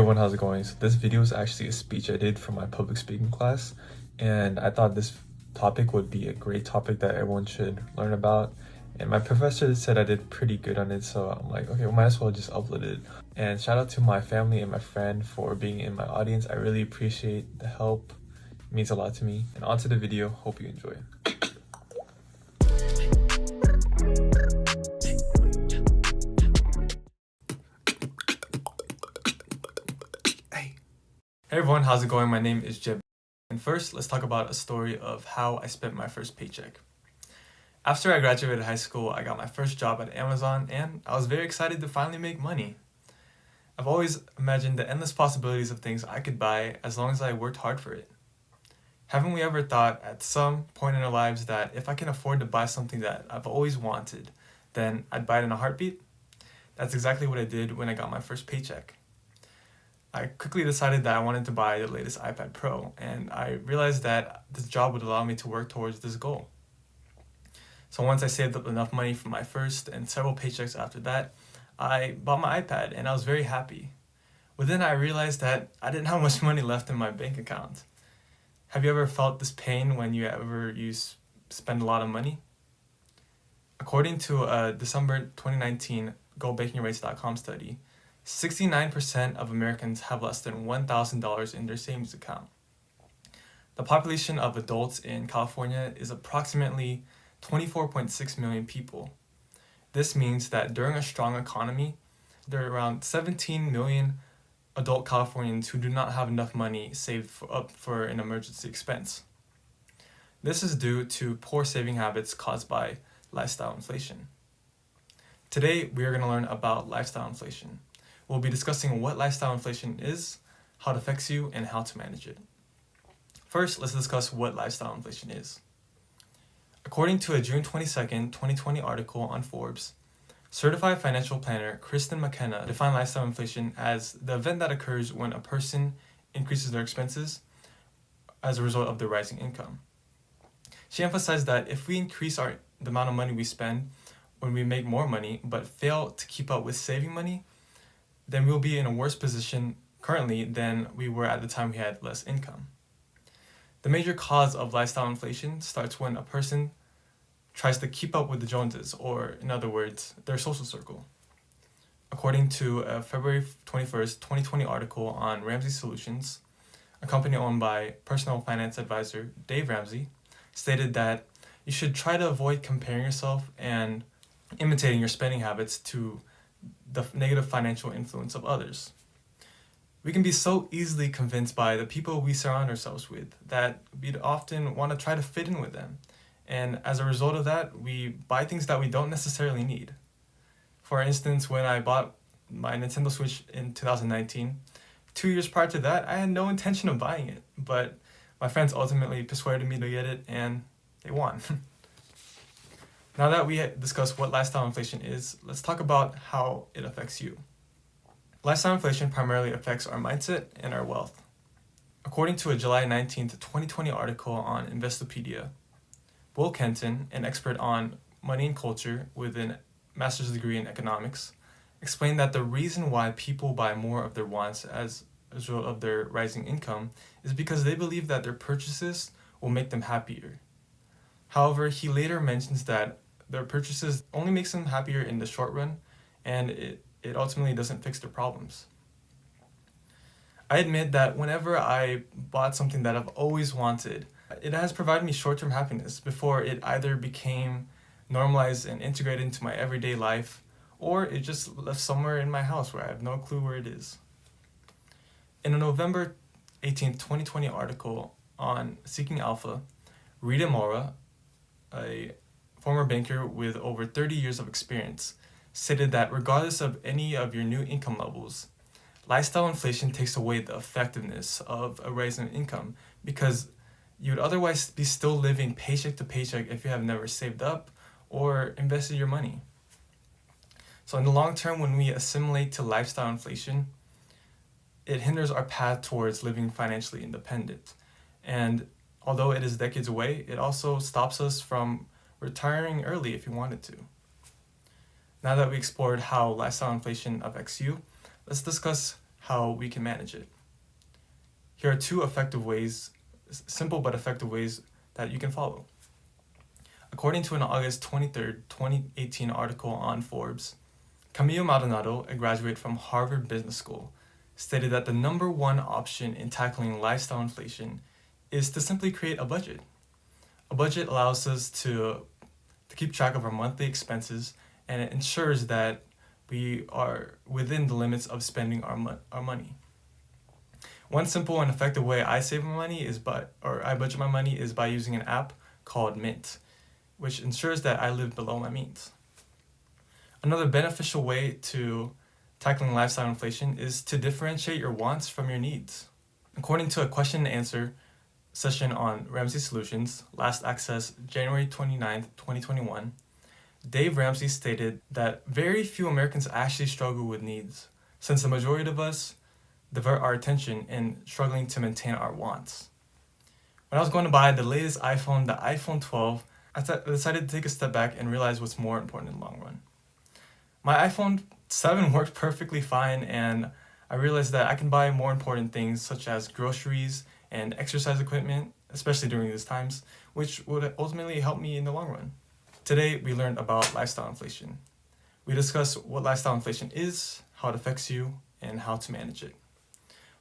Hey everyone, how's it going? So this video is actually a speech I did for my public speaking class, and I thought this topic would be a great topic that everyone should learn about. And my professor said I did pretty good on it, so I'm like, okay, well, might as well just upload it. And shout out to my family and my friend for being in my audience. I really appreciate the help. It means a lot to me. And on to the video. Hope you enjoy. Hey everyone, how's it going? My name is Jeb. And first, let's talk about a story of how I spent my first paycheck. After I graduated high school, I got my first job at Amazon, and I was very excited to finally make money. I've always imagined the endless possibilities of things I could buy as long as I worked hard for it. Haven't we ever thought at some point in our lives that if I can afford to buy something that I've always wanted, then I'd buy it in a heartbeat? That's exactly what I did when I got my first paycheck. I quickly decided that I wanted to buy the latest iPad Pro, and I realized that this job would allow me to work towards this goal. So once I saved up enough money for my first and several paychecks after that, I bought my iPad and I was very happy. But then I realized that I didn't have much money left in my bank account. Have you ever felt this pain when you spend a lot of money? According to a December 2019 GoBakingRates.com study, 69% of Americans have less than $1,000 in their savings account. The population of adults in California is approximately 24.6 million people. This means that during a strong economy, there are around 17 million adult Californians who do not have enough money saved up for an emergency expense. This is due to poor saving habits caused by lifestyle inflation. Today, we are going to learn about lifestyle inflation. We'll be discussing what lifestyle inflation is, how it affects you, and how to manage it. First, let's discuss what lifestyle inflation is. According to a June 22nd, 2020 article on Forbes, certified financial planner Kristen McKenna defined lifestyle inflation as the event that occurs when a person increases their expenses as a result of their rising income. She emphasized that if we increase the amount of money we spend when we make more money but fail to keep up with saving money, then we'll be in a worse position currently than we were at the time we had less income. The major cause of lifestyle inflation starts when a person tries to keep up with the Joneses, or in other words, their social circle. According to a February 21st, 2020 article on Ramsey Solutions, a company owned by personal finance advisor Dave Ramsey, stated that you should try to avoid comparing yourself and imitating your spending habits to the negative financial influence of others. We can be so easily convinced by the people we surround ourselves with that we'd often want to try to fit in with them. And as a result of that, we buy things that we don't necessarily need. For instance, when I bought my Nintendo Switch in 2019, 2 years prior to that, I had no intention of buying it, but my friends ultimately persuaded me to get it, and they won. Now that we discussed what lifestyle inflation is, let's talk about how it affects you. Lifestyle inflation primarily affects our mindset and our wealth. According to a July 19th, 2020 article on Investopedia, Will Kenton, an expert on money and culture with a master's degree in economics, explained that the reason why people buy more of their wants as a result of their rising income is because they believe that their purchases will make them happier. However, he later mentions that their purchases only makes them happier in the short run, and it ultimately doesn't fix their problems. I admit that whenever I bought something that I've always wanted, it has provided me short-term happiness before it either became normalized and integrated into my everyday life, or it just left somewhere in my house where I have no clue where it is. In a November 18th, 2020 article on Seeking Alpha, Rita Mora, a former banker with over 30 years of experience, stated that regardless of any of your new income levels, lifestyle inflation takes away the effectiveness of a rise in income because you would otherwise be still living paycheck to paycheck if you have never saved up or invested your money. So in the long term, when we assimilate to lifestyle inflation, it hinders our path towards living financially independent. And although it is decades away, it also stops us from retiring early if you wanted to. Now that we explored how lifestyle inflation affects you, let's discuss how we can manage it. Here are two effective ways, simple but effective ways that you can follow. According to an August 23rd, 2018 article on Forbes, Camilo Maldonado, a graduate from Harvard Business School, stated that the number one option in tackling lifestyle inflation is to simply create a budget. A budget allows us to keep track of our monthly expenses, and it ensures that we are within the limits of spending our money. One simple and effective way I save my money I budget my money is by using an app called Mint, which ensures that I live below my means. Another beneficial way to tackling lifestyle inflation is to differentiate your wants from your needs. According to a question and answer session on Ramsey Solutions, last accessed January 29th, 2021, Dave Ramsey stated that very few Americans actually struggle with needs, since the majority of us divert our attention in struggling to maintain our wants. When I was going to buy the latest iPhone, the iPhone 12, I decided to take a step back and realize what's more important in the long run. My iPhone 7 worked perfectly fine, and I realized that I can buy more important things such as groceries and exercise equipment, especially during these times, which would ultimately help me in the long run. Today, we learned about lifestyle inflation. We discussed what lifestyle inflation is, how it affects you, and how to manage it.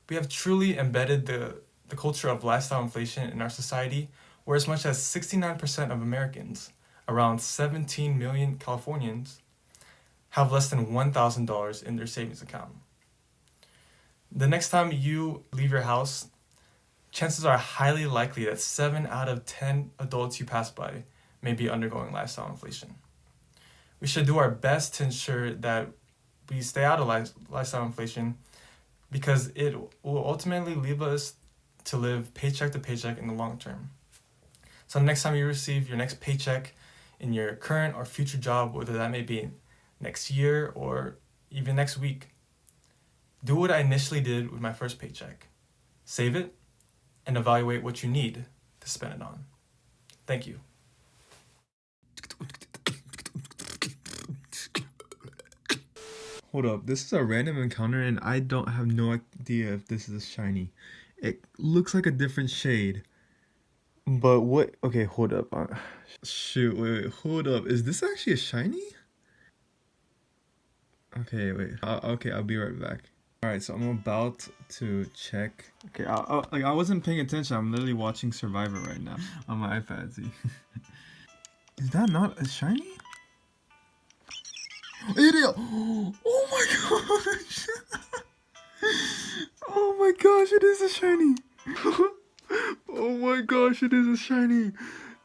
We have truly embedded the culture of lifestyle inflation in our society, where as much as 69% of Americans, around 17 million Californians, have less than $1,000 in their savings account. The next time you leave your house, chances are highly likely that 7 out of 10 adults you pass by may be undergoing lifestyle inflation. We should do our best to ensure that we stay out of lifestyle inflation, because it will ultimately leave us to live paycheck to paycheck in the long term. So next time you receive your next paycheck in your current or future job, whether that may be next year or even next week, do what I initially did with my first paycheck. Save it and evaluate what you need to spend it on. Thank you. Hold up, this is a random encounter and I don't have no idea if this is a shiny. It looks like a different shade. But what? Okay, hold up. Shoot, wait, hold up. Is this actually a shiny? Okay, wait. Okay, I'll be right back. Alright, so I'm about to check. Okay, like I wasn't paying attention. I'm literally watching Survivor right now on my iPad. See, is that not a shiny? Idiot! Oh my gosh! Oh my gosh! It is a shiny. Oh my gosh! It is a shiny.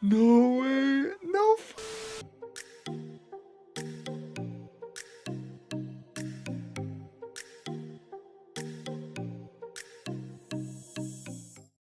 No way! No.